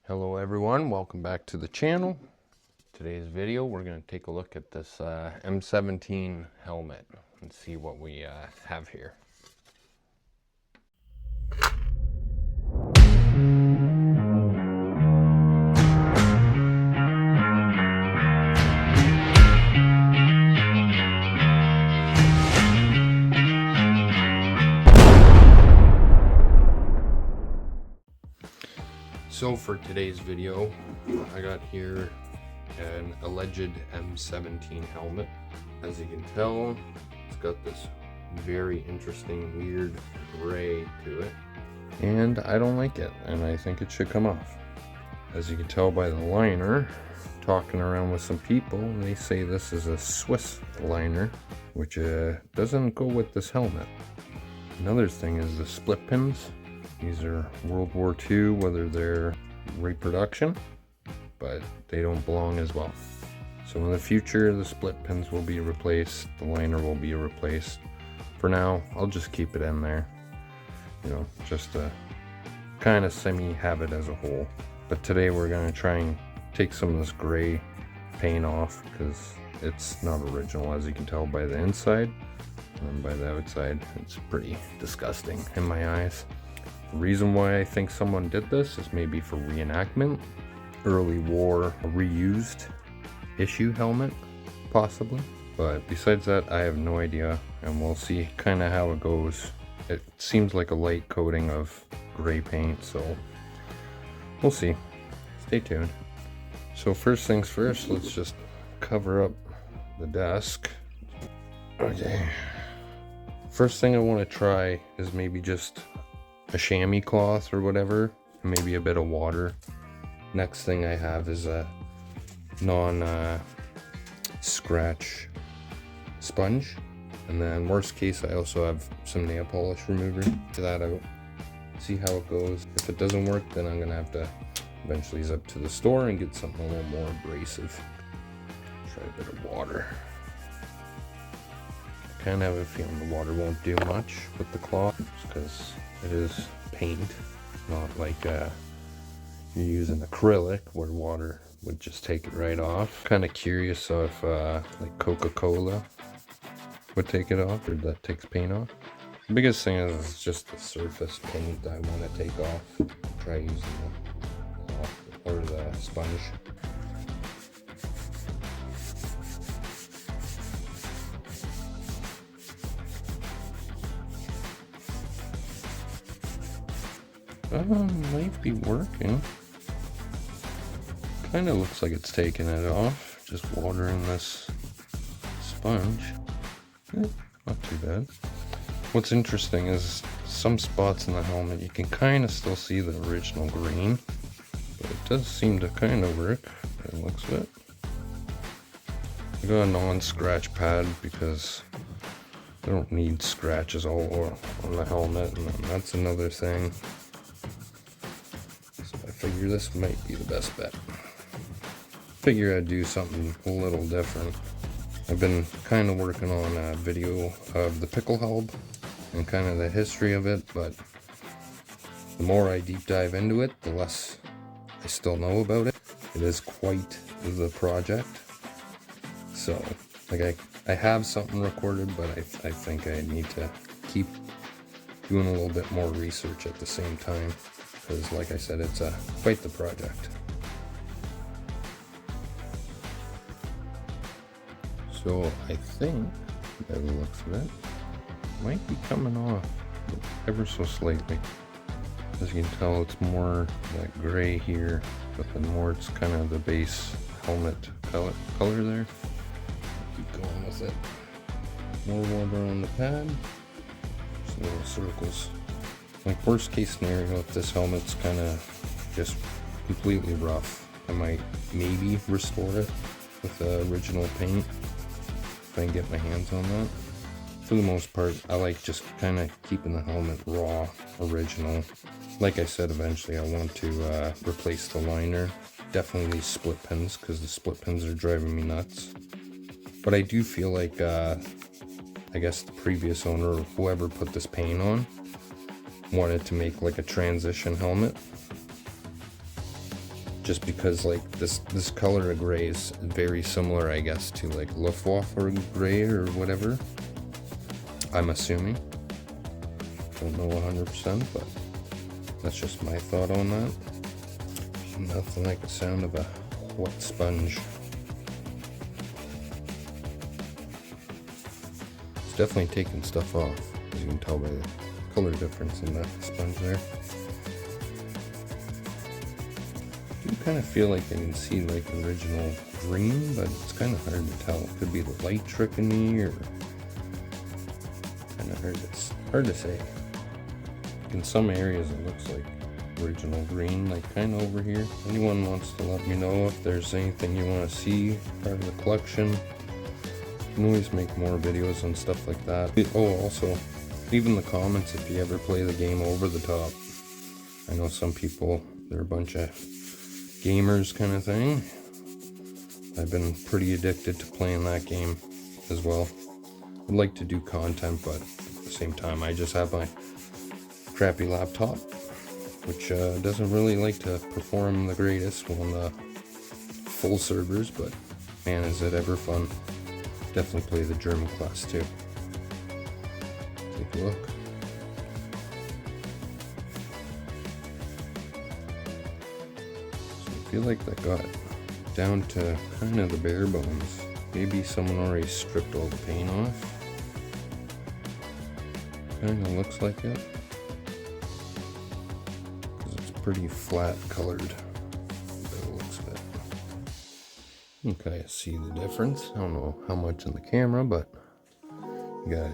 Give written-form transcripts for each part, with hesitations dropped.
Hello everyone, welcome back to the channel. Today's video we're going to take a look at this M17 helmet and see what we have here. So for today's video, I got here an alleged M17 helmet. As you can tell, it's got this very interesting, weird gray to it. And I don't like it, and I think it should come off. As you can tell by the liner, talking around with some people, they say this is a Swiss liner, which doesn't go with this helmet. Another thing is the split pins. These are World War II, whether they're reproduction, but they don't belong as well. So in the future, the split pins will be replaced, the liner will be replaced. For now, I'll just keep it in there, you know, just to kind of semi-have it as a whole. But today we're going to try and take some of this gray paint off because it's not original, as you can tell by the inside, and by the outside it's pretty disgusting in my eyes. The reason why I think someone did this is maybe for reenactment, early war reused issue helmet, possibly. But besides that, I have no idea, and we'll see kind of how it goes. It seems like a light coating of gray paint, so we'll see. Stay tuned. So first things first, let's just cover up the desk. Okay. First thing I want to try is maybe just a chamois cloth or whatever, and maybe a bit of water. Next thing I have is a non-scratch sponge, and then worst case I also have some nail polish remover. Try that out, see how it goes. If it doesn't work, then I'm gonna have to eventually zip to the store and get something a little more abrasive. Try a bit of water. I kind of have a feeling the water won't do much with the cloth because it is paint, not like you're using acrylic where water would just take it right off. Kind of curious if like Coca-Cola would take it off, or that takes paint off. The biggest thing is it's just the surface paint that I want to take off. Try using the cloth or the sponge. Might be working. Kind of looks like it's taking it off. Just watering this sponge. Not too bad. What's interesting is some spots in the helmet you can kind of still see the original green, but it does seem to kind of work by the looks of it. I got a non-scratch pad because I don't need scratches all on the helmet, and that's another thing. I figure this might be the best bet. Figure I'd do something a little different. I've been kind of working on a video of the pickle helm and kind of the history of it, but the more I deep dive into it, the less I still know about it. It is quite the project. So, like I have something recorded, but I think I need to keep doing a little bit more research at the same time. Because like I said, it's quite the project. So I think, by the looks of it, might be coming off ever so slightly. As you can tell, it's more that gray here, but then more it's kind of the base helmet color there. Keep going with it. More water on the pad. Just little circles. Like worst case scenario, if this helmet's kind of just completely rough, I might maybe restore it with the original paint if I can get my hands on that. For the most part, I like just kind of keeping the helmet raw, original. Like I said, eventually I want to replace the liner. Definitely these split pins, because the split pins are driving me nuts. But I do feel like, I guess the previous owner or whoever put this paint on wanted to make like a transition helmet. just because like this color of gray is very similar, I guess, to like Luftwaffe gray or whatever. I'm assuming. Don't know 100%, but that's just my thought on that. Nothing like the sound of a wet sponge. It's definitely taking stuff off, as you can tell by the color difference in that sponge there. I do kind of feel like I can see like original green, but it's kind of hard to tell. It could be the light tricking me, or kind of hard to say. In some areas it looks like original green, like kind of over here. Anyone wants to let me know if there's anything you want to see part of the collection. You can always make more videos on stuff like that. Oh, also leave in the comments if you ever play the game Over the Top. I know some people, they're a bunch of gamers kind of thing. I've been pretty addicted to playing that game as well. I'd like to do content, but at the same time I just have my crappy laptop, which doesn't really like to perform the greatest on the full servers, but man, is it ever fun. Definitely play the German class too. Take a look. So I feel like that got down to kind of the bare bones. Maybe someone already stripped all the paint off. Kind of looks like it. Pretty flat colored by the looks of it. Okay, I see the difference. I don't know how much in the camera, but you got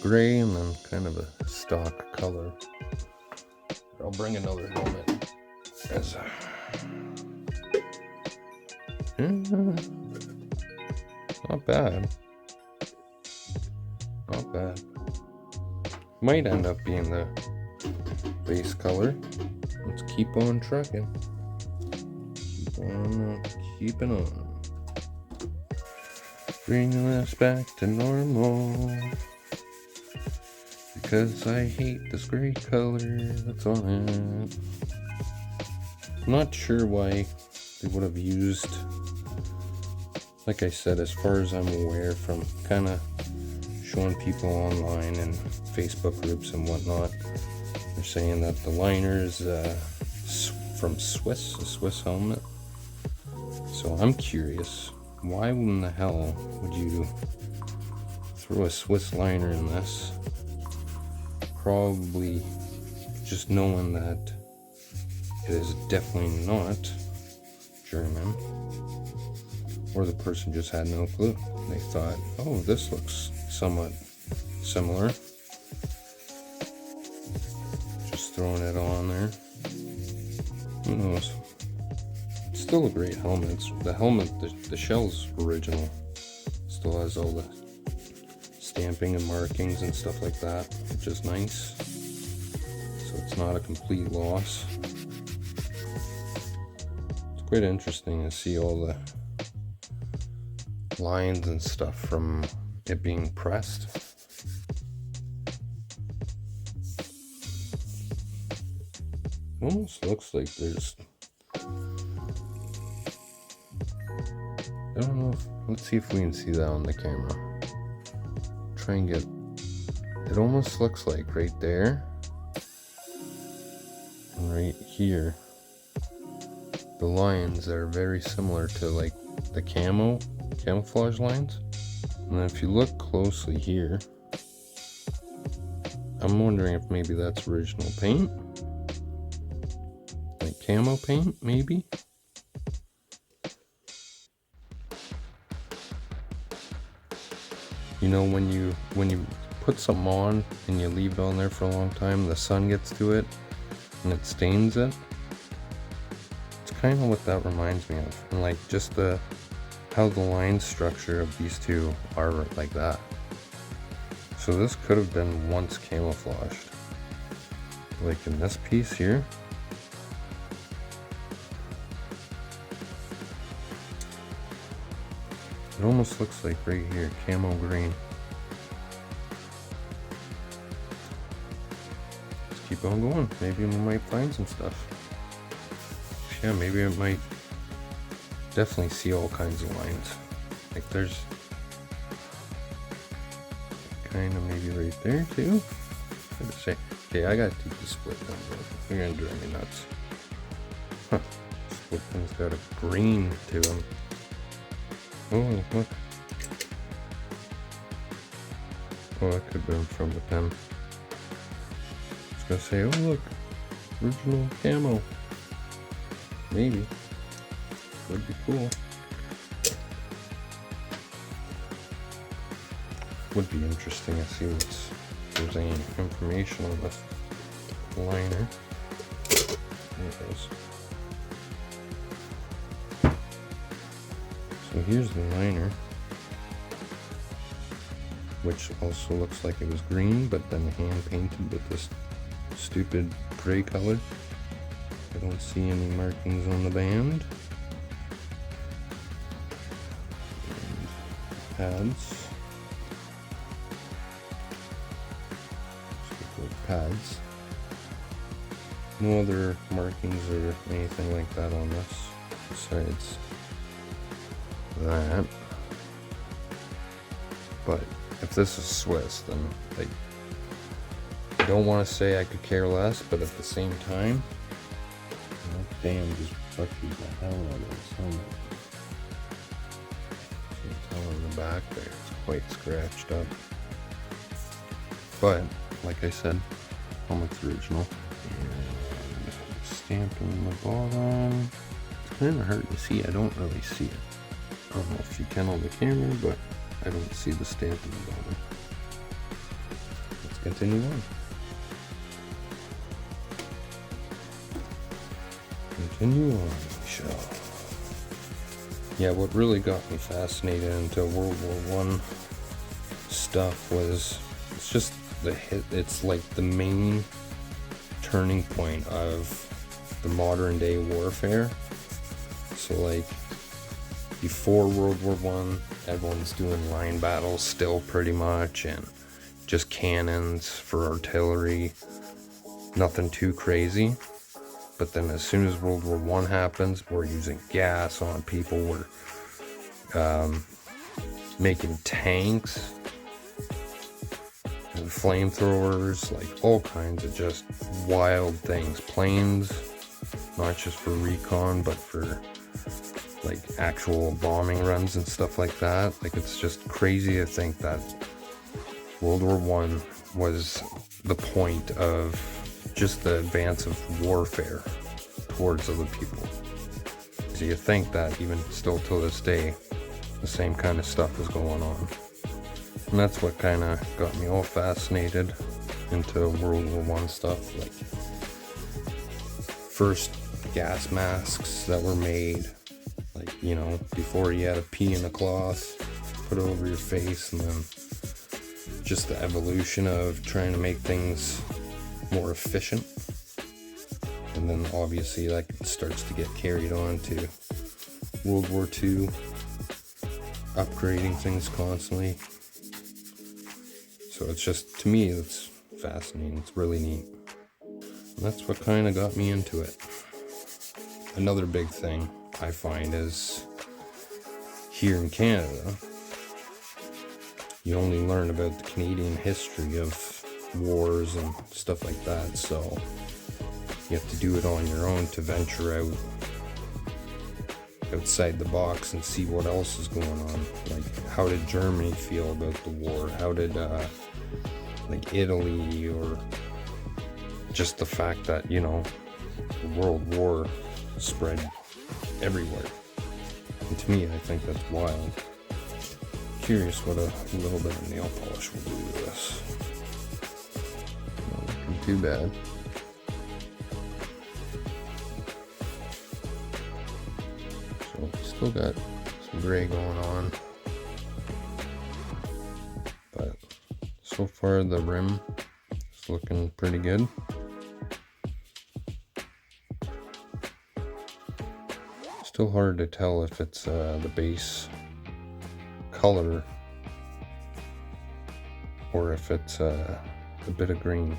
gray and then kind of a stock color. I'll bring another helmet as not bad. Not bad. Might end up being the base color. Let's keep on trucking. Keep on keeping on. Bringing us back to normal. Because I hate this gray color that's on it. I'm not sure why they would have used, like I said, as far as I'm aware from kind of showing people online and Facebook groups and whatnot. They're saying that the liner is from a Swiss helmet. So I'm curious, why in the hell would you throw a Swiss liner in this? Probably just knowing that it is definitely not German. Or the person just had no clue. They thought, oh, this looks somewhat similar. Throwing it on there. Who knows? It's still a great helmet. The helmet, the shell's original. Still has all the stamping and markings and stuff like that, which is nice. So it's not a complete loss. It's quite interesting to see all the lines and stuff from it being pressed. It almost looks like there's, I don't know if, let's see if we can see that on the camera. Try and get, it almost looks like right there and right here, the lines are very similar to like the camouflage lines. And then if you look closely here, I'm wondering if maybe that's original paint. Camo paint, maybe? You know, when you put something on and you leave it on there for a long time, the sun gets to it and it stains it. It's kind of what that reminds me of. And like just how the line structure of these two are like that. So this could have been once camouflaged. Like in this piece here. It almost looks like right here, camo green. Let's keep on going. Maybe we might find some stuff. Yeah, maybe it might definitely see all kinds of lines. Like there's kind of maybe right there too. Hard to say. Okay, I gotta take the split pen, bro. You're gonna drive me nuts. Huh. Split pen's got a green to him. Oh, look. Oh, that could have been from the pen. I was gonna say, oh look, original camo. Maybe. Would be cool. Would be interesting to see if there's any information on this liner. There it is. So here's the liner, which also looks like it was green, but then hand painted with this stupid gray color. I don't see any markings on the band. And pads. Pads. No other markings or anything like that on this besides that. But if this is Swiss, then like, I don't want to say I could care less, but at the same time, damn, just fucking the hell out of this helmet. You can tell in the back there, it's quite scratched up. But like I said, helmet's original. And stamping in the bottom. It's kind of hard to see. I don't really see it. I don't know if you can on the camera, but I don't see the stamp in the bottom. Let's continue on. Continue on, shall. Yeah, what really got me fascinated into World War I stuff was it's just it's like the main turning point of the modern day warfare. So like before World War I, everyone's doing line battles still pretty much, and just cannons for artillery, nothing too crazy. But then as soon as World War I happens, we're using gas on people, we're making tanks, and flamethrowers, like all kinds of just wild things. Planes, not just for recon, but for like actual bombing runs and stuff like that. Like it's just crazy to think that World War I was the point of just the advance of warfare towards other people. So you think that even still to this day, the same kind of stuff is going on. And that's what kind of got me all fascinated into World War I stuff. Like first gas masks that were made, like, you know, before you had to pee in a cloth, put it over your face, and then just the evolution of trying to make things more efficient. And then obviously that starts to get carried on to World War II, upgrading things constantly. So it's just, to me, it's fascinating. It's really neat. And that's what kind of got me into it. Another big thing I find is here in Canada, you only learn about the Canadian history of wars and stuff like that, so you have to do it on your own to venture out outside the box and see what else is going on. Like, how did Germany feel about the war? How did like Italy, or just the fact that, you know, the World War spread everywhere. And to me, I think that's wild. Curious what a little bit of nail polish will do to this. Not looking too bad. So still got some gray going on, but so far the rim is looking pretty good. Still hard to tell if it's the base color or if it's a bit of green.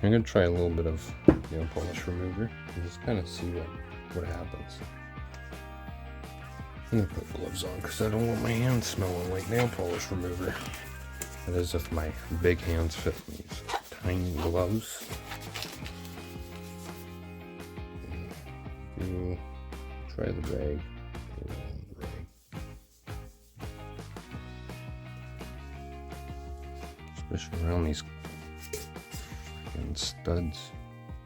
I'm gonna try a little bit of nail polish remover and just kind of see what happens. I'm gonna put gloves on because I don't want my hands smelling like nail polish remover. That is if my big hands fit these tiny gloves. Try the rag. Especially around these studs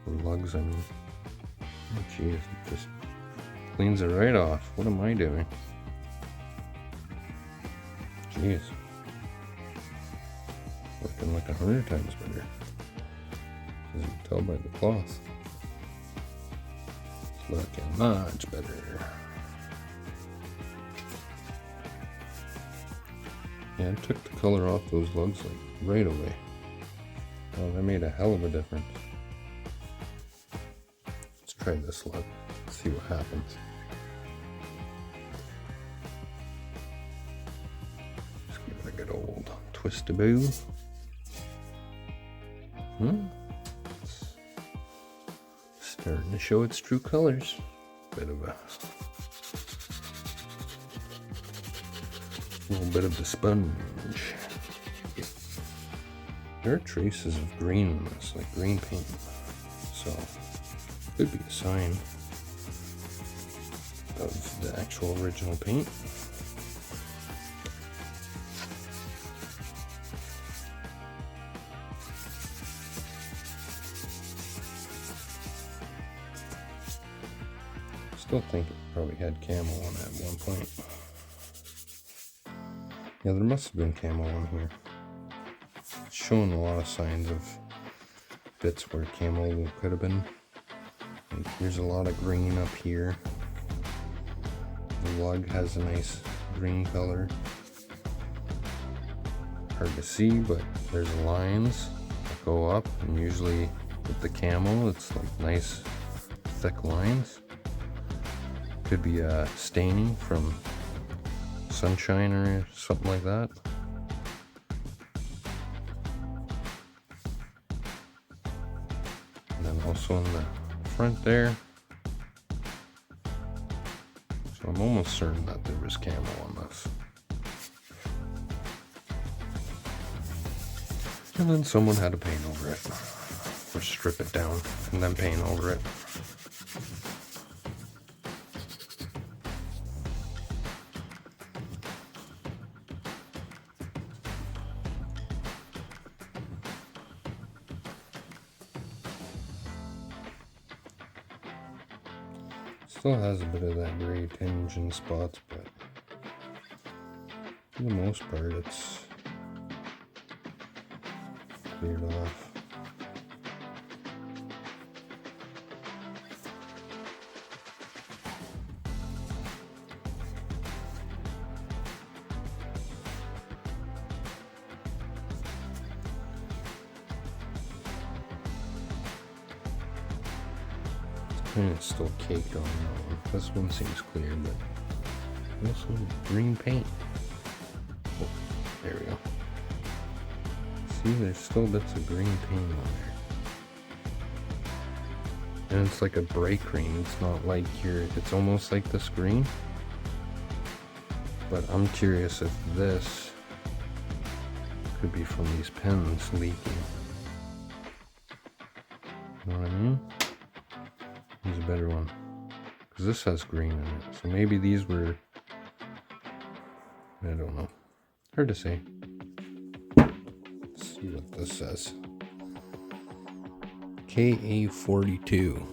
or lugs, I mean. Oh jeez, it just cleans it right off. What am I doing? Jeez. Working like 100 times better. As you can tell by the cloth. It's looking much better. Yeah, it took the color off those lugs like right away. Oh, that made a hell of a difference. Let's try this lug. See what happens. Just give it a good old twist-a-boo. It's starting to show its true colors. Bit of a little bit of the sponge. There are traces of green in this, like green paint. So could be a sign of the actual original paint. Still think it probably had camo on it at one point. Yeah, there must have been camo on here. It's showing a lot of signs of bits where camo could have been. Like, there's a lot of green up here. The lug has a nice green color. Hard to see, but there's lines that go up, and usually with the camo, it's like nice thick lines. Could be a staining from sunshine or something like that. And then also in the front there. So I'm almost certain that there was camo on this. And then someone had to paint over it. Or strip it down and then paint over it. Still has a bit of that gray tinge in spots, but for the most part it's cleared off. And it's still caked on that one. This one seems clear, but also green paint. Oh, there we go. See, there's still bits of green paint on there. And it's like a bright green. It's not like it's almost like this green. But I'm curious if this could be from these pens leaking. You know what I mean? Here's a better one, because this has green in it, so maybe these were, I don't know, hard to say. Let's see what this says. KA42.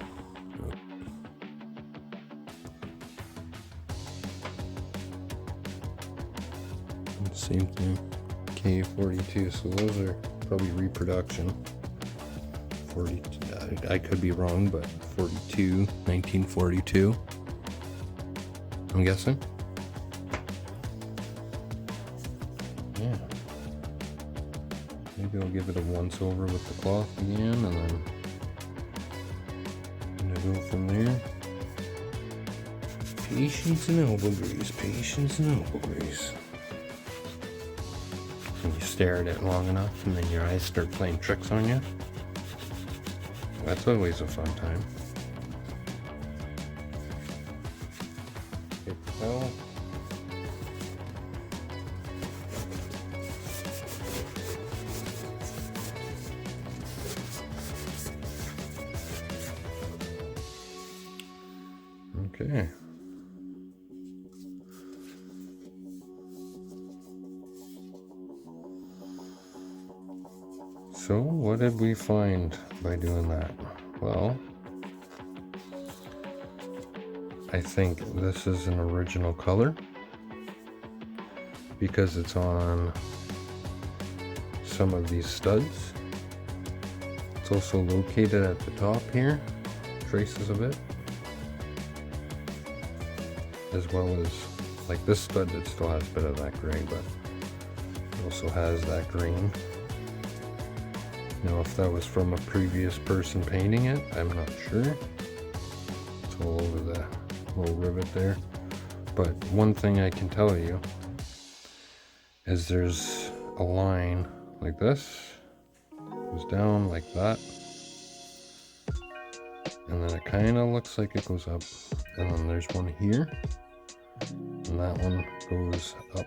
Same thing, KA42, so those are probably reproduction. 42, I could be wrong, but 42, 1942, I'm guessing. Yeah. Maybe I'll give it a once over with the cloth again, and then I'm gonna go from there. Patience and elbow grease, patience and elbow grease. When you stare at it long enough and then your eyes start playing tricks on you. That's always a fun time. Paper towel. Okay. So what did we find by doing that? Well, I think this is an original color because it's on some of these studs. It's also located at the top here, traces of it. As well as, like this stud, it still has a bit of that gray, but it also has that green. Now, if that was from a previous person painting it, I'm not sure. It's all over the little rivet there. But one thing I can tell you is there's a line like this, goes down like that, and then it kind of looks like it goes up, and then there's one here. And that one goes up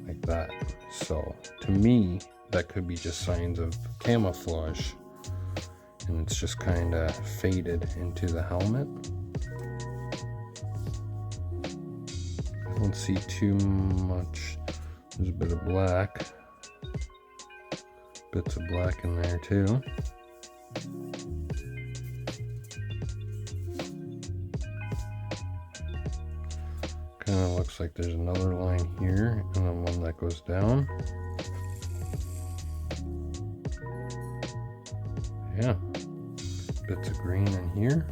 like that. So to me, that could be just signs of camouflage, and it's just kind of faded into the helmet. I don't see too much. There's a bit of black, bits of black in there too. Kind of looks like there's another line here and then one that goes down. Yeah, bits of green in here.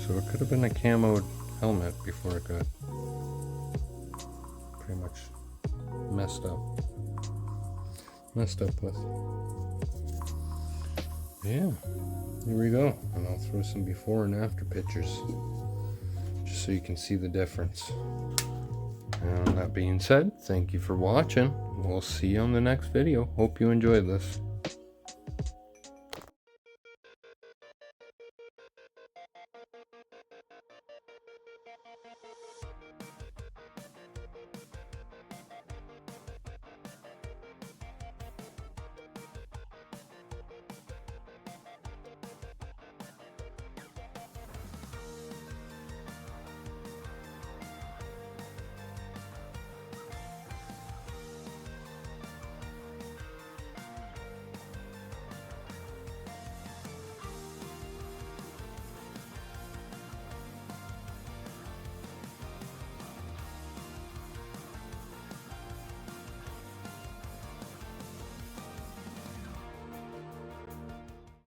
So it could have been a camo helmet before it got pretty much messed up with. Yeah, here we go. And I'll throw some before and after pictures, just so you can see the difference. And that being said, thank you for watching. We'll see you on the next video. Hope you enjoyed this.